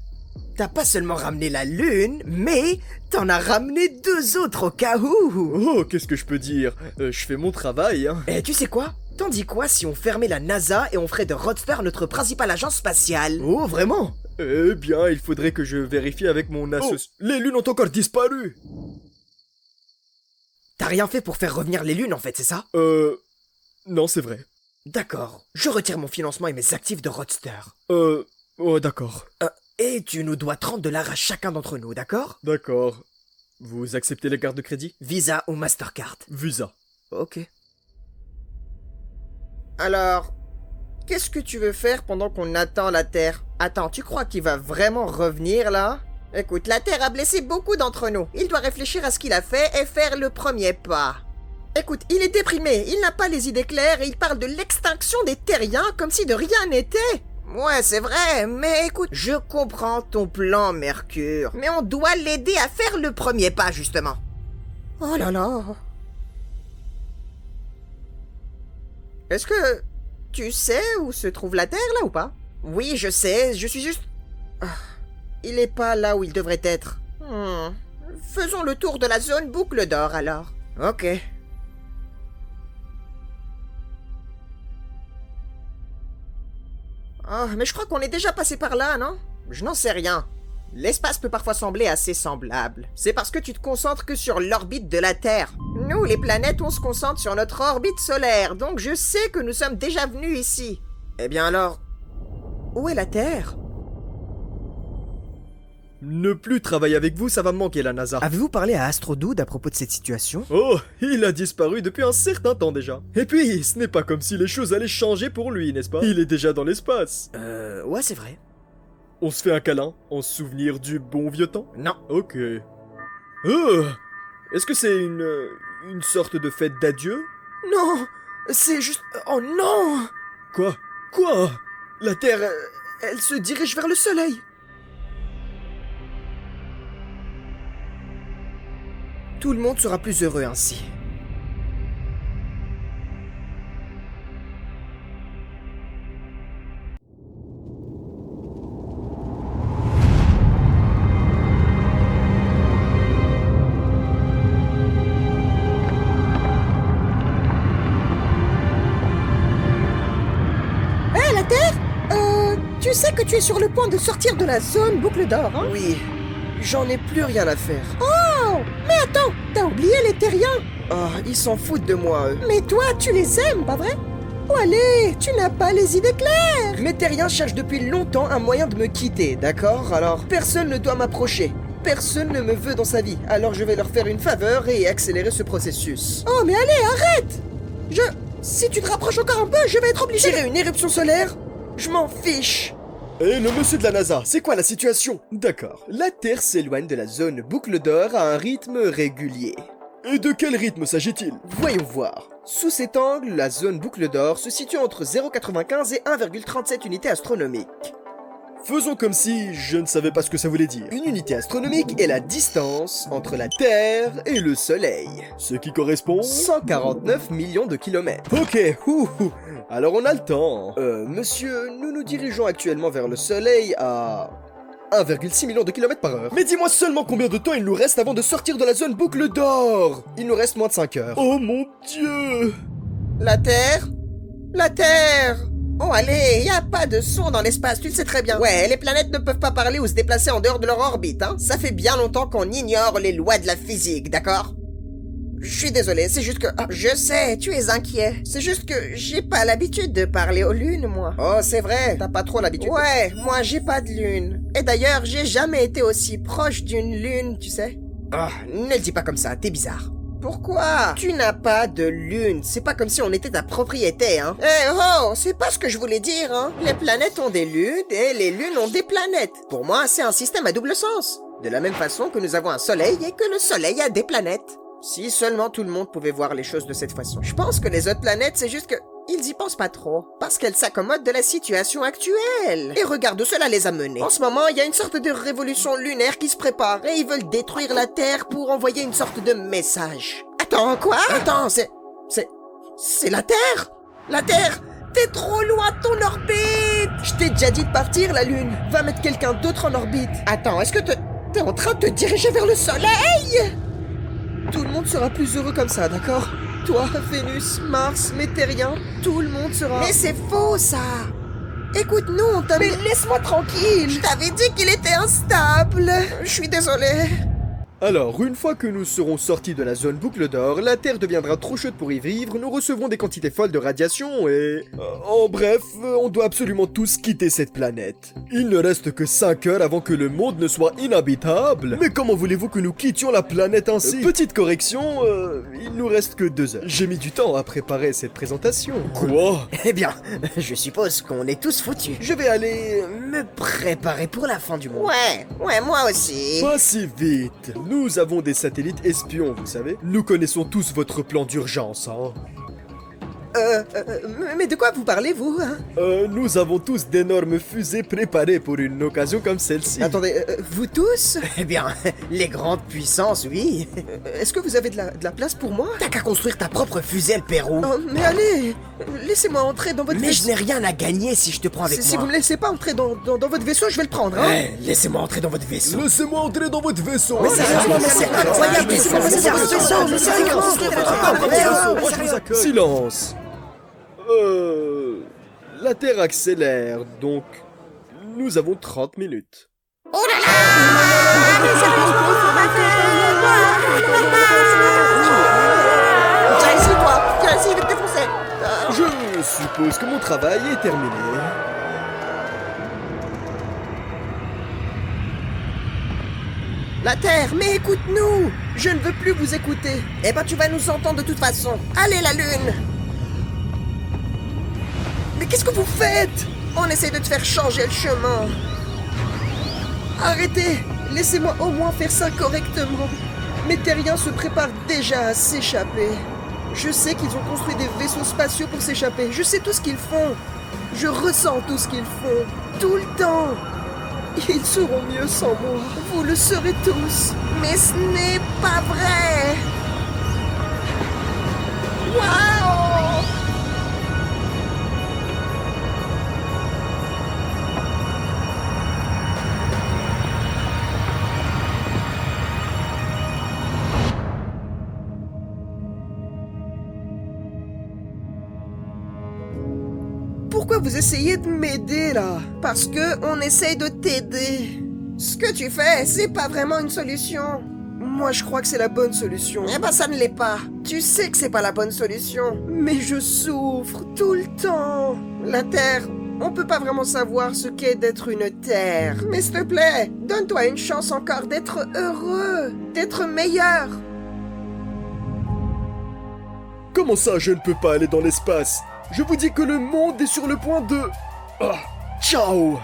S1: T'as pas seulement ramené la lune, mais t'en as ramené 2 autres au cas où.
S2: Oh, qu'est-ce que je peux dire? Je fais mon travail, hein.
S1: Et tu sais quoi? T'en dis quoi si on fermait la NASA et on ferait de Roadster notre principale agence spatiale?
S2: Oh, vraiment? Eh bien, il faudrait que je vérifie avec mon associé. Les lunes ont encore disparu!
S1: T'as rien fait pour faire revenir les lunes en fait, c'est ça?
S2: Non, c'est vrai.
S1: D'accord, je retire mon financement et mes actifs de Roadster.
S2: Oh, d'accord.
S1: Et tu nous dois $30 à chacun d'entre nous, d'accord?
S2: D'accord. Vous acceptez les cartes de crédit?
S1: Visa ou Mastercard?
S2: Visa.
S1: Ok.
S3: Alors, qu'est-ce que tu veux faire pendant qu'on attend la Terre? Attends, tu crois qu'il va vraiment revenir là? Écoute, la Terre a blessé beaucoup d'entre nous. Il doit réfléchir à ce qu'il a fait et faire le premier pas. Écoute, il est déprimé, il n'a pas les idées claires et il parle de l'extinction des terriens comme si de rien n'était. Ouais, c'est vrai, mais écoute, je comprends ton plan, Mercure. Mais on doit l'aider à faire le premier pas, justement. Oh là là. Est-ce que tu sais où se trouve la Terre, là, ou pas? Oui, je sais, je suis juste... Il est pas là où il devrait être. Faisons le tour de la zone boucle d'or, alors.
S1: Ok.
S3: Oh, mais je crois qu'on est déjà passé par là, non? Je n'en sais rien. L'espace peut parfois sembler assez semblable. C'est parce que tu te concentres que sur l'orbite de la Terre. Nous, les planètes, on se concentre sur notre orbite solaire, donc je sais que nous sommes déjà venus ici.
S1: Eh bien alors, où est la Terre?
S2: Ne plus travailler avec vous, ça va me manquer la NASA.
S1: Avez-vous parlé à AstroDude à propos de cette situation?
S2: Oh, il a disparu depuis un certain temps déjà. Et puis, ce n'est pas comme si les choses allaient changer pour lui, n'est-ce pas? Il est déjà dans l'espace.
S1: Ouais, c'est vrai.
S2: On se fait un câlin en souvenir du bon vieux temps?
S1: Non.
S2: Ok. Oh, est-ce que c'est une sorte de fête d'adieu?
S1: Non, c'est juste... Oh non!
S2: Quoi? Quoi?
S1: La Terre, elle se dirige vers le Soleil. Tout le monde sera plus heureux ainsi.
S3: Hé, la Terre? Tu sais que tu es sur le point de sortir de la zone boucle d'or, hein?
S1: Oui, j'en ai plus rien à faire.
S3: Oh! Mais attends, t'as oublié les terriens?
S1: Oh, ils s'en foutent de moi, eux.
S3: Mais toi, tu les aimes, pas vrai? Oh allez, tu n'as pas les idées claires!
S1: Mes terriens cherchent depuis longtemps un moyen de me quitter, d'accord? Alors, personne ne doit m'approcher. Personne ne me veut dans sa vie, alors je vais leur faire une faveur et accélérer ce processus.
S3: Oh mais allez, arrête! Si tu te rapproches encore un peu, je vais être obligé...
S1: Tirer une éruption solaire? Je m'en fiche.
S2: Et le monsieur de la NASA, c'est quoi la situation? D'accord, la Terre s'éloigne de la zone boucle d'or à un rythme régulier. Et de quel rythme s'agit-il? Voyons voir. Sous cet angle, la zone boucle d'or se situe entre 0,95 et 1,37 unités astronomiques. Faisons comme si je ne savais pas ce que ça voulait dire. Une unité astronomique est la distance entre la Terre et le Soleil. Ce qui correspond 149 millions de kilomètres. Ok, alors on a le temps. Monsieur, nous nous dirigeons actuellement vers le Soleil à 1,6 million de kilomètres par heure. Mais dis-moi seulement combien de temps il nous reste avant de sortir de la zone boucle d'or. Il nous reste moins de 5 heures. Oh mon Dieu!
S3: La Terre? La Terre! Oh allez, y a pas de son dans l'espace, tu le sais très bien. Ouais, les planètes ne peuvent pas parler ou se déplacer en dehors de leur orbite, hein. Ça fait bien longtemps qu'on ignore les lois de la physique, d'accord? Je suis désolé, c'est juste que... je sais, tu es inquiet. C'est juste que j'ai pas l'habitude de parler aux lunes, moi. Oh, c'est vrai, t'as pas trop l'habitude. Ouais, moi j'ai pas de lune. Et d'ailleurs, j'ai jamais été aussi proche d'une lune, tu sais.
S1: Ah, ne le dis pas comme ça, t'es bizarre.
S3: Pourquoi? Tu n'as pas de lune. C'est pas comme si on était ta propriété, hein. Eh oh, c'est pas ce que je voulais dire, hein. Les planètes ont des lunes et les lunes ont des planètes. Pour moi, c'est un système à double sens. De la même façon que nous avons un soleil et que le soleil a des planètes. Si seulement tout le monde pouvait voir les choses de cette façon. Je pense que les autres planètes, c'est juste que... ils y pensent pas trop, parce qu'elles s'accommodent de la situation actuelle. Et regarde où cela les a menés. En ce moment, il y a une sorte de révolution lunaire qui se prépare, et ils veulent détruire la Terre pour envoyer une sorte de message. Attends, quoi? Attends, c'est la Terre? La Terre? T'es trop loin de ton orbite! Je t'ai déjà dit de partir, la Lune. Va mettre quelqu'un d'autre en orbite. Attends, est-ce que t'es en train de te diriger vers le Soleil? Tout le monde sera plus heureux comme ça, d'accord? Toi, Vénus, Mars, Métérien, tout le monde sera... Mais c'est faux, ça! Écoute-nous, on t'a... Mais laisse-moi tranquille! Je t'avais dit qu'il était instable! Je suis désolé.
S2: Alors, une fois que nous serons sortis de la zone boucle d'or, la Terre deviendra trop chaude pour y vivre, nous recevrons des quantités folles de radiation et... en bref, on doit absolument tous quitter cette planète. Il ne reste que 5 heures avant que le monde ne soit inhabitable. Mais comment voulez-vous que nous quittions la planète ainsi? Petite correction, il nous reste que 2 heures. J'ai mis du temps à préparer cette présentation. Quoi?
S3: Eh bien, je suppose qu'on est tous foutus.
S2: Je vais aller...
S3: Me préparer pour la fin du monde. Ouais, moi aussi.
S2: Pas si vite. Nous avons des satellites espions, vous savez. Nous connaissons tous votre plan d'urgence, hein.
S3: Mais de quoi vous parlez, vous, hein?
S2: Nous avons tous d'énormes fusées préparées pour une occasion comme celle-ci.
S3: Attendez, vous tous? Eh bien, les grandes puissances, oui. Est-ce que vous avez de la place pour moi? T'as qu'à construire ta propre fusée, le Pérou. Oh, mais allez, laissez-moi entrer dans votre vaisseau. Mais je n'ai rien à gagner si je te prends avec moi. Si vous me laissez pas entrer dans votre vaisseau, je vais le prendre, hein. Laissez-moi entrer dans votre vaisseau.
S2: Laissez-moi entrer dans votre vaisseau.
S3: Mais sérieusement, c'est incroyable. Laissez-moi entrer dans votre vaisseau.
S2: Silence. La Terre accélère, donc nous avons 30 minutes.
S3: Oh là là! Tiens ici, toi! Tiens ici, il va te défoncer!
S2: Je suppose que mon travail est terminé.
S3: La Terre, mais écoute-nous! Je ne veux plus vous écouter. Eh ben, tu vas nous entendre de toute façon. Allez, la Lune! Mais qu'est-ce que vous faites? On essaie de te faire changer le chemin. Arrêtez! Laissez-moi au moins faire ça correctement. Mes terriens se préparent déjà à s'échapper. Je sais qu'ils ont construit des vaisseaux spatiaux pour s'échapper. Je sais tout ce qu'ils font. Je ressens tout ce qu'ils font. Tout le temps. Ils seront mieux sans moi. Vous le serez tous. Mais ce n'est pas vrai. Waouh! Pourquoi vous essayez de m'aider, là? Parce que on essaye de t'aider. Ce que tu fais, c'est pas vraiment une solution. Moi, je crois que c'est la bonne solution. Eh ben, ça ne l'est pas. Tu sais que c'est pas la bonne solution. Mais je souffre tout le temps. La Terre, on peut pas vraiment savoir ce qu'est d'être une Terre. Mais s'il te plaît, donne-toi une chance encore d'être heureux, d'être meilleur.
S2: Comment ça, je ne peux pas aller dans l'espace? Je vous dis que le monde est sur le point de... Ah, ciao!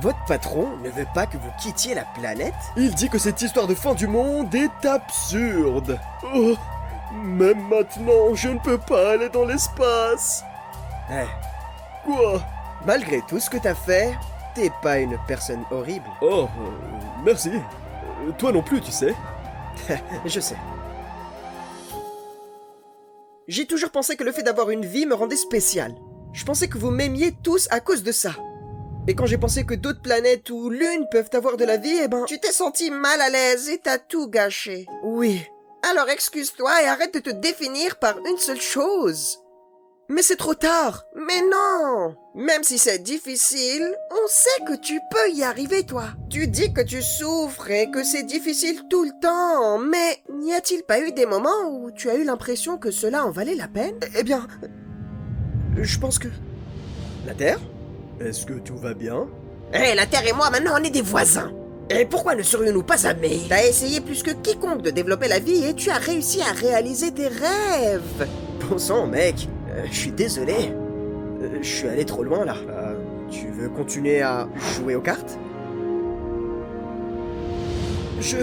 S3: Votre patron ne veut pas que vous quittiez la planète?
S2: Il dit que cette histoire de fin du monde est absurde. Oh, même maintenant, je ne peux pas aller dans l'espace. Quoi?
S3: Malgré tout ce que t'as fait, t'es pas une personne horrible.
S2: Oh, merci. Toi non plus, tu sais.
S3: Je sais. J'ai toujours pensé que le fait d'avoir une vie me rendait spécial. Je pensais que vous m'aimiez tous à cause de ça. Et quand j'ai pensé que d'autres planètes ou lunes peuvent avoir de la vie, eh ben, tu t'es senti mal à l'aise et t'as tout gâché. Oui. Alors excuse-toi et arrête de te définir par une seule chose. Mais c'est trop tard. Mais non. Même si c'est difficile, on sait que tu peux y arriver, toi. Tu dis que tu souffres et que c'est difficile tout le temps, mais n'y a-t-il pas eu des moments où tu as eu l'impression que cela en valait la peine? Eh bien, je pense que...
S2: La Terre? Est-ce que tout va bien?
S3: La Terre et moi, maintenant, on est des voisins.
S1: Et pourquoi ne serions-nous pas amis?
S3: T'as essayé plus que quiconque de développer la vie et tu as réussi à réaliser tes rêves.
S4: Bon sang, mec, je suis désolé. Je suis allé trop loin, là. Tu veux continuer à jouer aux cartes? Je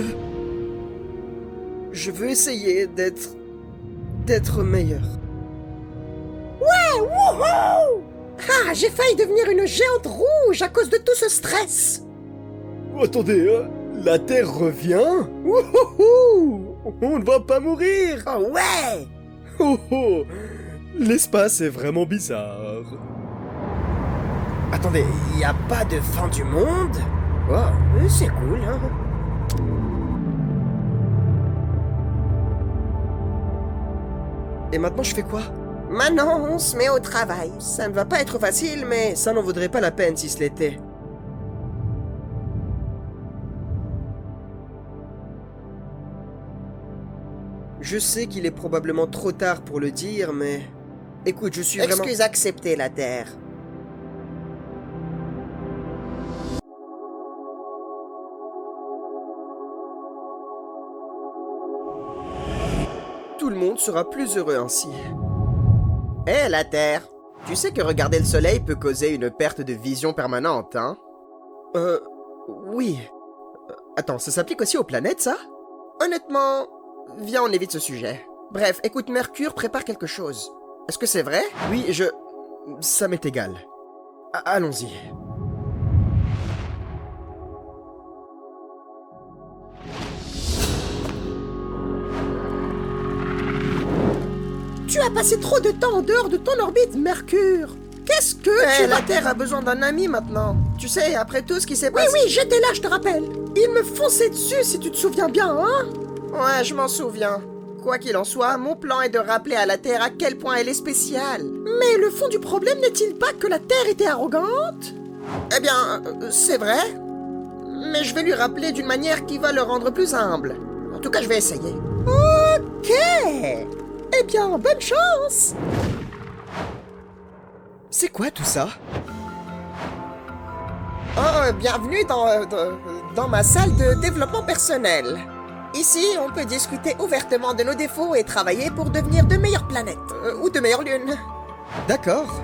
S4: veux essayer d'être meilleur.
S3: Ouais, wouhou! Ah, j'ai failli devenir une géante rouge à cause de tout ce stress.
S2: Attendez, la Terre revient? Wouhou! On ne va pas mourir!
S1: Oh ouais!
S2: Oh oh! L'espace est vraiment bizarre.
S1: Attendez, y a pas de fin du monde? Oh, c'est cool, hein?
S4: Et maintenant, je fais quoi?
S3: Maintenant, on se met au travail. Ça ne va pas être facile, mais...
S4: Ça n'en vaudrait pas la peine si ce l'était. Je sais qu'il est probablement trop tard pour le dire, mais... Écoute, je suis vraiment...
S3: Excuse acceptée, la Terre.
S4: Tout le monde sera plus heureux ainsi.
S3: Hé, la Terre, tu sais que regarder le soleil peut causer une perte de vision permanente, hein?
S4: Oui. Attends, ça s'applique aussi aux planètes, ça?
S3: Honnêtement, viens, on évite ce sujet. Bref, écoute, Mercure prépare quelque chose. Est-ce que c'est vrai?
S4: Oui, ça m'est égal. Allons-y.
S3: Tu as passé trop de temps en dehors de ton orbite, Mercure. Qu'est-ce que
S4: La Terre a besoin d'un ami maintenant. Tu sais, après tout ce qui s'est passé...
S3: Oui, j'étais là, je te rappelle. Ils me fonçaient dessus, si tu te souviens bien, hein?
S4: Ouais, je m'en souviens. Quoi qu'il en soit, mon plan est de rappeler à la Terre à quel point elle est spéciale.
S3: Mais le fond du problème n'est-il pas que la Terre était arrogante?
S4: Eh bien, c'est vrai. Mais je vais lui rappeler d'une manière qui va le rendre plus humble. En tout cas, je vais essayer.
S3: Ok. Eh bien, bonne chance.
S4: C'est quoi tout ça?
S3: Oh, bienvenue dans ma salle de développement personnel. Ici, on peut discuter ouvertement de nos défauts et travailler pour devenir de meilleures planètes. Ou de meilleures lunes.
S4: D'accord.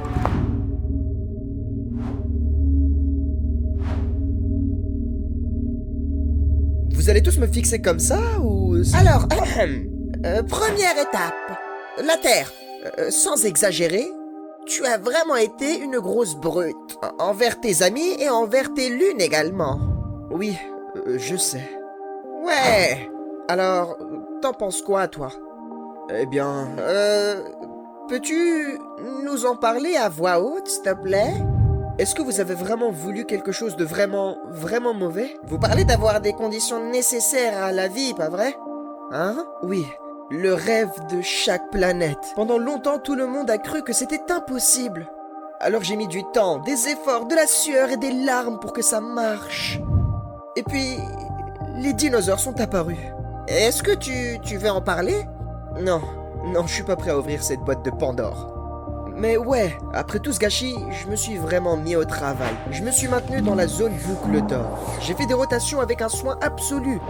S4: Vous allez tous me fixer comme ça, ou...
S3: Alors, première étape. La Terre. Sans exagérer, tu as vraiment été une grosse brute. Envers tes amis et envers tes lunes également.
S4: Oui, je sais.
S3: Ouais. Alors, t'en penses quoi, toi?
S4: Eh bien...
S3: Peux-tu nous en parler à voix haute, s'il te plaît?
S4: Est-ce que vous avez vraiment voulu quelque chose de vraiment mauvais?
S3: Vous parlez d'avoir des conditions nécessaires à la vie, pas vrai? Hein?
S4: Oui, le rêve de chaque planète. Pendant longtemps, tout le monde a cru que c'était impossible. Alors j'ai mis du temps, des efforts, de la sueur et des larmes pour que ça marche. Et puis, les dinosaures sont apparus.
S3: Est-ce que tu veux en parler?
S4: Non, je suis pas prêt à ouvrir cette boîte de Pandore. Mais ouais, après tout ce gâchis, je me suis vraiment mis au travail. Je me suis maintenu dans la zone boucle d'or. J'ai fait des rotations avec un soin absolu.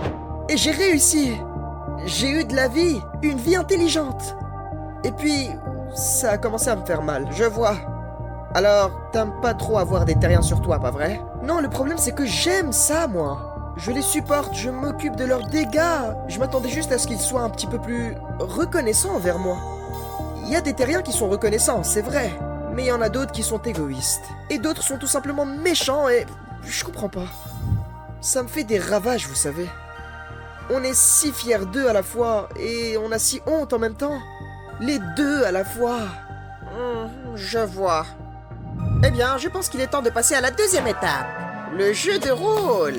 S4: Et j'ai réussi. J'ai eu de la vie, une vie intelligente. Et puis, ça a commencé à me faire mal, je vois. Alors, t'aimes pas trop avoir des terriens sur toi, pas vrai? Non, le problème c'est que j'aime ça, moi. Je les supporte, je m'occupe de leurs dégâts. Je m'attendais juste à ce qu'ils soient un petit peu plus reconnaissants envers moi. Il y a des terriens qui sont reconnaissants, c'est vrai. Mais il y en a d'autres qui sont égoïstes. Et d'autres sont tout simplement méchants et... je comprends pas. Ça me fait des ravages, vous savez. On est si fiers d'eux à la fois, et on a si honte en même temps. Les deux à la fois.
S3: Je vois. Eh bien, je pense qu'il est temps de passer à la deuxième étape. Le jeu de rôle.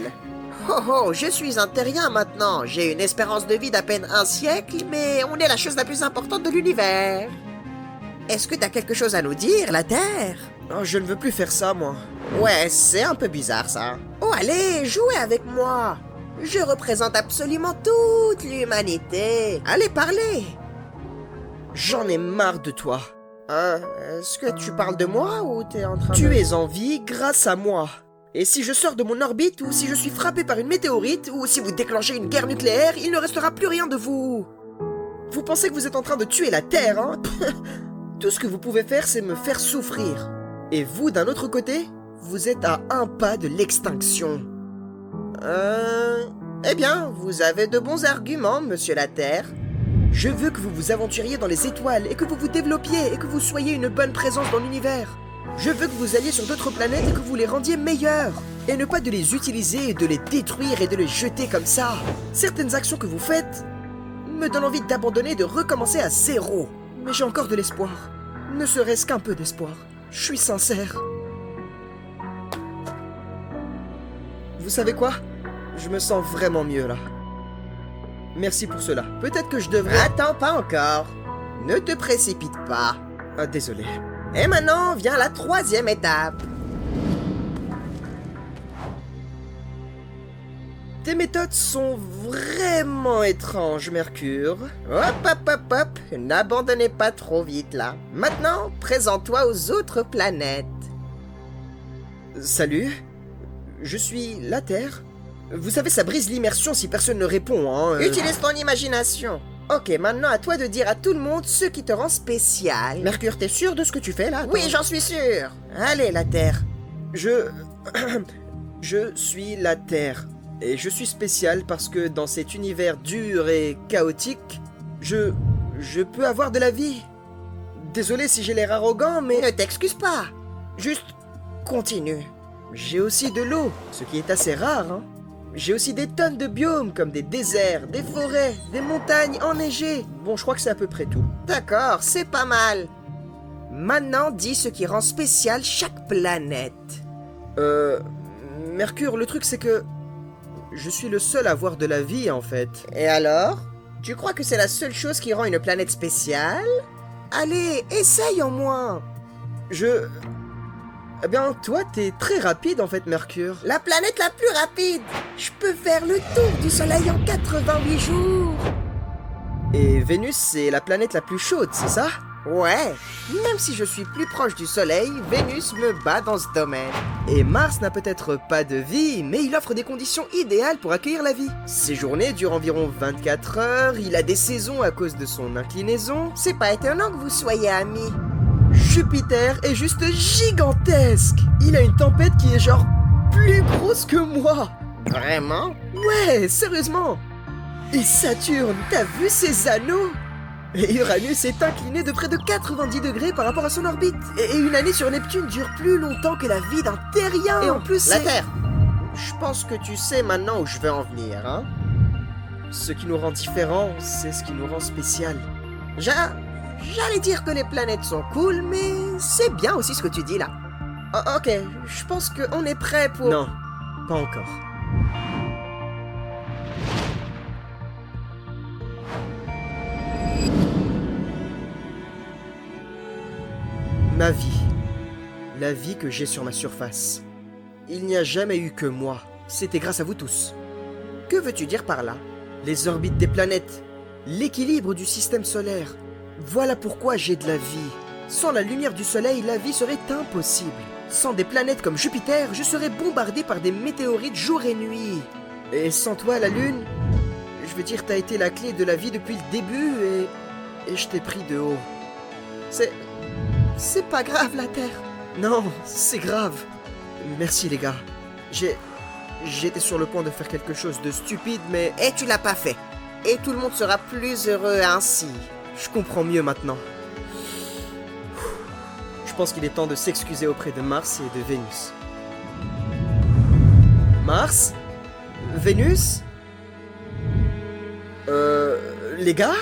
S3: Oh, je suis un terrien maintenant. J'ai une espérance de vie d'à peine 1 siècle, mais on est la chose la plus importante de l'univers. Est-ce que t'as quelque chose à nous dire, la Terre?
S4: Oh, je ne veux plus faire ça, moi.
S3: Ouais, c'est un peu bizarre, ça. Oh, allez, jouez avec moi. Je représente absolument toute l'humanité. Allez, parlez.
S4: J'en ai marre de toi.
S3: Est-ce que tu parles de moi ou t'es en train
S4: Tu es en vie grâce à moi.
S3: Et si je sors de mon orbite, ou si je suis frappé par une météorite, ou si vous déclenchez une guerre nucléaire, il ne restera plus rien de vous. Vous pensez que vous êtes en train de tuer la Terre, hein? Tout ce que vous pouvez faire, c'est me faire souffrir. Et vous, d'un autre côté, vous êtes à un pas de l'extinction. Eh bien, vous avez de bons arguments, monsieur la Terre. Je veux que vous vous aventuriez dans les étoiles, et que vous vous développiez, et que vous soyez une bonne présence dans l'univers. Je veux que vous alliez sur d'autres planètes et que vous les rendiez meilleurs. Et ne pas de les utiliser et de les détruire et de les jeter comme ça. Certaines actions que vous faites me donnent envie d'abandonner et de recommencer à zéro. Mais j'ai encore de l'espoir. Ne serait-ce qu'un peu d'espoir. Je suis sincère. Vous savez quoi? Je me sens vraiment mieux là. Merci pour cela. Peut-être que je devrais... Attends, pas encore. Ne te précipite pas. Ah, désolé. Et maintenant, vient la 3e étape. Tes méthodes sont vraiment étranges, Mercure. Hop, hop, hop, hop. N'abandonnez pas trop vite, là. Maintenant, présente-toi aux autres planètes. Salut. Je suis la Terre. Vous savez, ça brise l'immersion si personne ne répond, hein. Utilise ton imagination. Ok, maintenant à toi de dire à tout le monde ce qui te rend spécial. Mercure, t'es sûr de ce que tu fais là? Oui, j'en suis sûr. Allez, la Terre. Je suis la Terre. Et je suis spécial parce que dans cet univers dur et chaotique, je peux avoir de la vie. Désolé si j'ai l'air arrogant, mais... Ne t'excuse pas. Juste continue. J'ai aussi de l'eau, ce qui est assez rare, hein. J'ai aussi des tonnes de biomes, comme des déserts, des forêts, des montagnes enneigées. Bon, je crois que c'est à peu près tout. D'accord, c'est pas mal. Maintenant, dis ce qui rend spécial chaque planète. Mercure, le truc c'est que... je suis le seul à avoir de la vie, en fait. Et alors? Tu crois que c'est la seule chose qui rend une planète spéciale? Allez, essaye en moins. Eh bien, toi, t'es très rapide, en fait, Mercure. La planète la plus rapide. Je peux faire le tour du Soleil en 88 jours. Et Vénus, c'est la planète la plus chaude, c'est ça? Ouais. Même si je suis plus proche du Soleil, Vénus me bat dans ce domaine. Et Mars n'a peut-être pas de vie, mais il offre des conditions idéales pour accueillir la vie. Ses journées durent environ 24 heures, il a des saisons à cause de son inclinaison. C'est pas étonnant que vous soyez amis. Jupiter est juste gigantesque. Il a une tempête qui est genre plus grosse que moi. Vraiment? Ouais, sérieusement. Et Saturne, t'as vu ses anneaux? Et Uranus est incliné de près de 90 degrés par rapport à son orbite. Et une année sur Neptune dure plus longtemps que la vie d'un terrien. Et en plus, la Terre. Je pense que tu sais maintenant où je vais en venir, hein? Ce qui nous rend différents, c'est ce qui nous rend spécial. J'allais dire que les planètes sont cool, mais c'est bien aussi ce que tu dis là. Oh, ok, je pense qu'on est prêt pour... Non, pas encore. Ma vie. La vie que j'ai sur ma surface. Il n'y a jamais eu que moi. C'était grâce à vous tous. Que veux-tu dire par là? Les orbites des planètes. L'équilibre du système solaire. Voilà pourquoi j'ai de la vie. Sans la lumière du soleil, la vie serait impossible. Sans des planètes comme Jupiter, je serais bombardé par des météorites jour et nuit. Et sans toi, la Lune, je veux dire, t'as été la clé de la vie depuis le début et je t'ai pris de haut. C'est pas grave, la Terre. Non, c'est grave. Merci, les gars. J'étais sur le point de faire quelque chose de stupide, mais... Et tu l'as pas fait. Et tout le monde sera plus heureux ainsi. Je comprends mieux maintenant. Je pense qu'il est temps de s'excuser auprès de Mars et de Vénus. Mars? Vénus? Les gars?